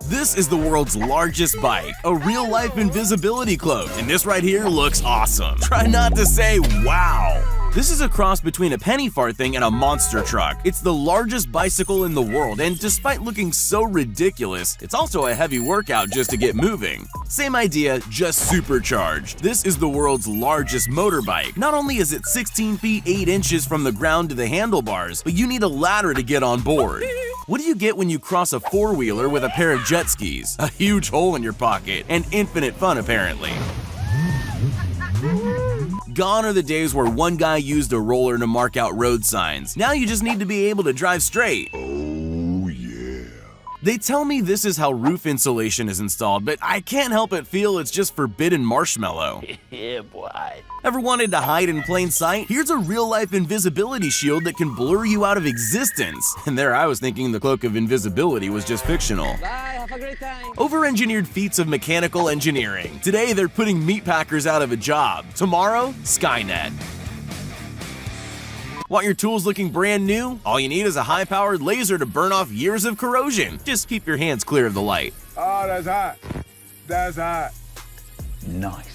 This is the world's largest bike, a real-life invisibility cloak, and this right here looks awesome. Try not to say wow. This is a cross between a penny farthing and a monster truck. It's the largest bicycle in the world, and despite looking so ridiculous, it's also a heavy workout just to get moving. Same idea, just supercharged. This is the world's largest motorbike. Not only is it 16 feet 8 inches from the ground to the handlebars, but you need a ladder to get on board. What do you get when you cross a four-wheeler with a pair of jet skis? A huge hole in your pocket, and infinite fun apparently. Gone are the days where one guy used a roller to mark out road signs. Now you just need to be able to drive straight. Oh, yeah. They tell me this is how roof insulation is installed, but I can't help but feel it's just forbidden marshmallow. Yeah, boy. Ever wanted to hide in plain sight? Here's a real-life invisibility shield that can blur you out of existence. And there I was thinking the cloak of invisibility was just fictional. Bye, have a great time. Over-engineered feats of mechanical engineering. Today they're putting meatpackers out of a job. Tomorrow, Skynet. Want your tools looking brand new? All you need is a high-powered laser to burn off years of corrosion. Just keep your hands clear of the light. Oh, that's hot. That's hot. Nice.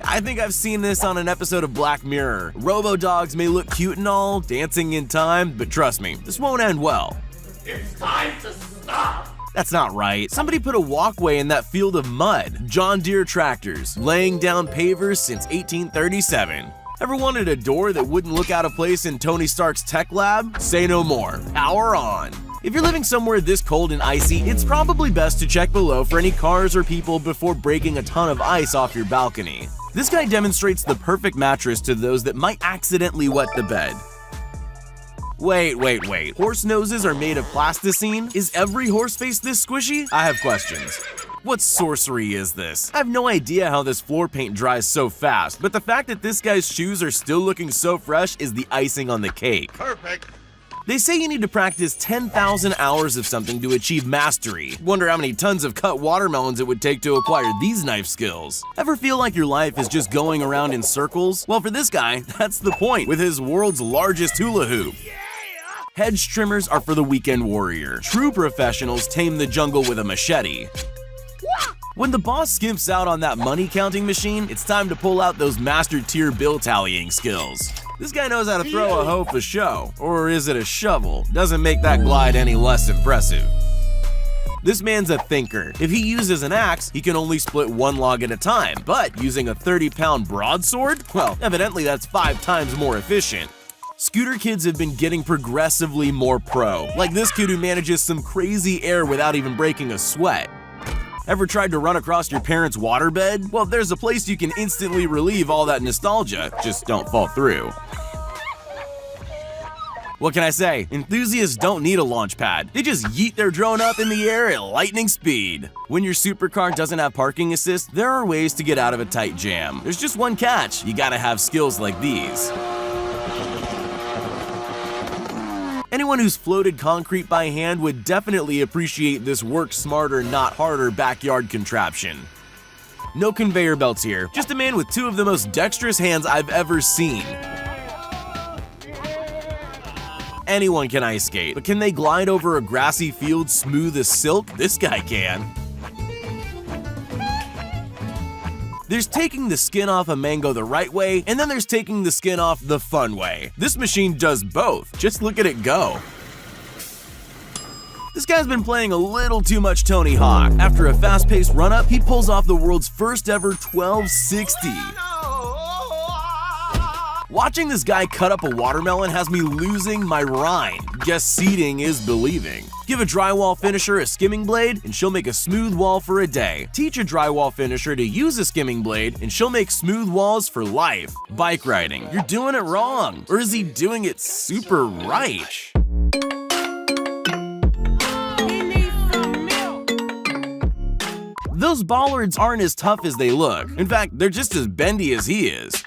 I think I've seen this on an episode of Black Mirror. Robo-dogs may look cute and all, dancing in time, but trust me, this won't end well. It's time to stop! That's not right. Somebody put a walkway in that field of mud. John Deere tractors, laying down pavers since 1837. Ever wanted a door that wouldn't look out of place in Tony Stark's tech lab? Say no more. Power on. If you're living somewhere this cold and icy, it's probably best to check below for any cars or people before breaking a ton of ice off your balcony. This guy demonstrates the perfect mattress to those that might accidentally wet the bed. Wait. Horse noses are made of plasticine? Is every horse face this squishy? I have questions. What sorcery is this? I have no idea how this floor paint dries so fast, but the fact that this guy's shoes are still looking so fresh is the icing on the cake. Perfect. They say you need to practice 10,000 hours of something to achieve mastery. Wonder how many tons of cut watermelons it would take to acquire these knife skills. Ever feel like your life is just going around in circles? Well, for this guy, that's the point with his world's largest hula hoop. Hedge trimmers are for the weekend warrior. True professionals tame the jungle with a machete. When the boss skimps out on that money counting machine, it's time to pull out those master tier bill tallying skills. This guy knows how to throw a hoe for show. Or is it a shovel? Doesn't make that glide any less impressive. This man's a thinker. If he uses an axe, he can only split one log at a time, but using a 30-pound broadsword? Well, evidently that's 5 times more efficient. Scooter kids have been getting progressively more pro, like this kid who manages some crazy air without even breaking a sweat. Ever tried to run across your parents' waterbed? Well, there's a place you can instantly relieve all that nostalgia, just don't fall through. What can I say? Enthusiasts don't need a launch pad. They just yeet their drone up in the air at lightning speed. When your supercar doesn't have parking assist, there are ways to get out of a tight jam. There's just one catch: you gotta have skills like these. Anyone who's floated concrete by hand would definitely appreciate this work smarter, not harder backyard contraption. No conveyor belts here, just a man with 2 of the most dexterous hands I've ever seen. Anyone can ice skate, but can they glide over a grassy field smooth as silk? This guy can. There's taking the skin off a mango the right way, and then there's taking the skin off the fun way. This machine does both. Just look at it go. This guy's been playing a little too much Tony Hawk. After a fast-paced run-up, he pulls off the world's first ever 1260. Watching this guy cut up a watermelon has me losing my mind. Guess seeing is believing. Give a drywall finisher a skimming blade, and she'll make a smooth wall for a day. Teach a drywall finisher to use a skimming blade, and she'll make smooth walls for life. Bike riding. You're doing it wrong. Or is he doing it super right? Those bollards aren't as tough as they look. In fact, they're just as bendy as he is.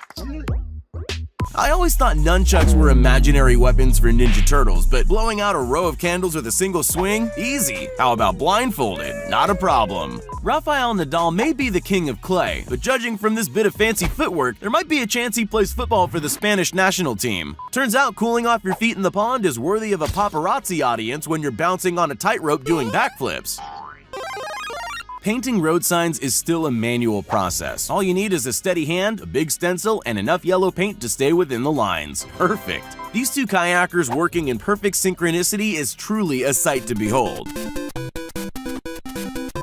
I always thought nunchucks were imaginary weapons for Ninja Turtles, but blowing out a row of candles with a single swing? Easy. How about blindfolded? Not a problem. Rafael Nadal may be the king of clay, but judging from this bit of fancy footwork, there might be a chance he plays football for the Spanish national team. Turns out cooling off your feet in the pond is worthy of a paparazzi audience when you're bouncing on a tightrope doing backflips. Painting road signs is still a manual process. All you need is a steady hand, a big stencil, and enough yellow paint to stay within the lines. Perfect! These two kayakers working in perfect synchronicity is truly a sight to behold.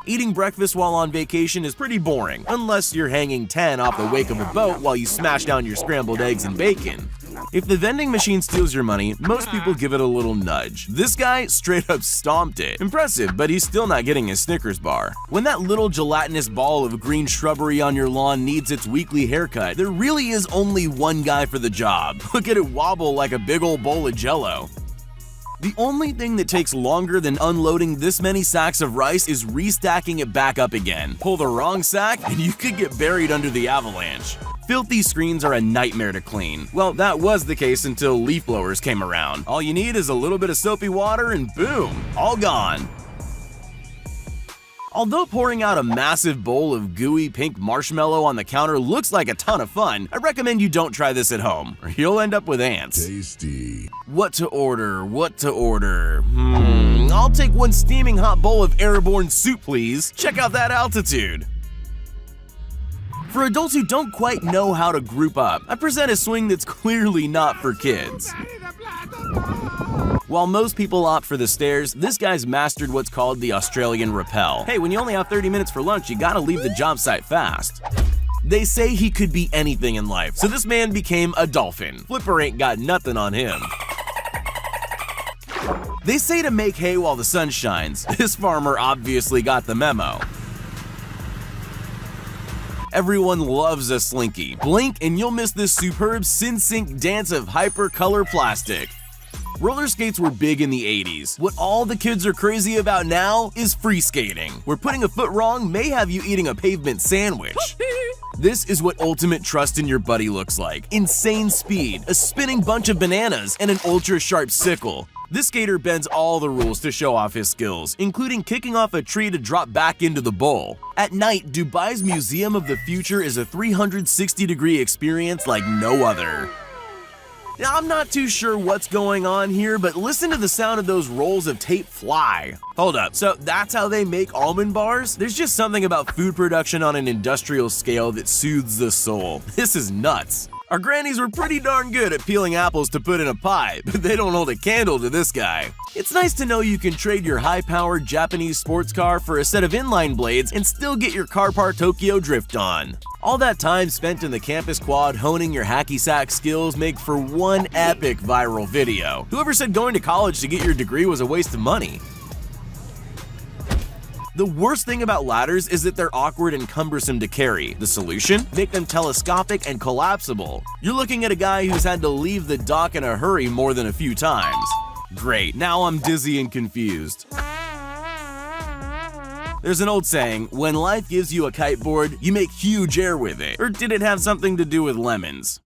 Eating breakfast while on vacation is pretty boring, unless you're hanging 10 off the wake of a boat while you smash down your scrambled eggs and bacon. If the vending machine steals your money, most people give it a little nudge. This guy straight up stomped it. Impressive, but he's still not getting his Snickers bar. When that little gelatinous ball of green shrubbery on your lawn needs its weekly haircut, there really is only one guy for the job. Look at it wobble like a big old bowl of Jell-O. The only thing that takes longer than unloading this many sacks of rice is restacking it back up again. Pull the wrong sack and you could get buried under the avalanche. Filthy screens are a nightmare to clean. Well, that was the case until leaf blowers came around. All you need is a little bit of soapy water and boom, all gone. Although pouring out a massive bowl of gooey pink marshmallow on the counter looks like a ton of fun, I recommend you don't try this at home, or you'll end up with ants. Tasty. What to order? What to order? I'll take one steaming hot bowl of airborne soup, please. Check out that altitude. For adults who don't quite know how to group up, I present a swing that's clearly not for kids. While most people opt for the stairs, this guy's mastered what's called the Australian rappel. Hey, when you only have 30 minutes for lunch, you gotta leave the job site fast. They say he could be anything in life, so this man became a dolphin. Flipper ain't got nothing on him. They say to make hay while the sun shines. This farmer obviously got the memo. Everyone loves a slinky. Blink and you'll miss this superb sin-sync dance of hyper-color plastic. Roller skates were big in the 80s. What all the kids are crazy about now is free skating, where putting a foot wrong may have you eating a pavement sandwich. This is what ultimate trust in your buddy looks like. Insane speed, a spinning bunch of bananas, and an ultra-sharp sickle. This skater bends all the rules to show off his skills, including kicking off a tree to drop back into the bowl. At night, Dubai's Museum of the Future is a 360-degree experience like no other. Now, I'm not too sure what's going on here, but listen to the sound of those rolls of tape fly. Hold up, so that's how they make almond bars? There's just something about food production on an industrial scale that soothes the soul. This is nuts. Our grannies were pretty darn good at peeling apples to put in a pie, but they don't hold a candle to this guy. It's nice to know you can trade your high-powered Japanese sports car for a set of inline blades and still get your Car Park Tokyo drift on. All that time spent in the campus quad honing your hacky sack skills make for one epic viral video. Whoever said going to college to get your degree was a waste of money? The worst thing about ladders is that they're awkward and cumbersome to carry. The solution? Make them telescopic and collapsible. You're looking at a guy who's had to leave the dock in a hurry more than a few times. Great, now I'm dizzy and confused. There's an old saying, when life gives you a kiteboard, you make huge air with it. Or did it have something to do with lemons?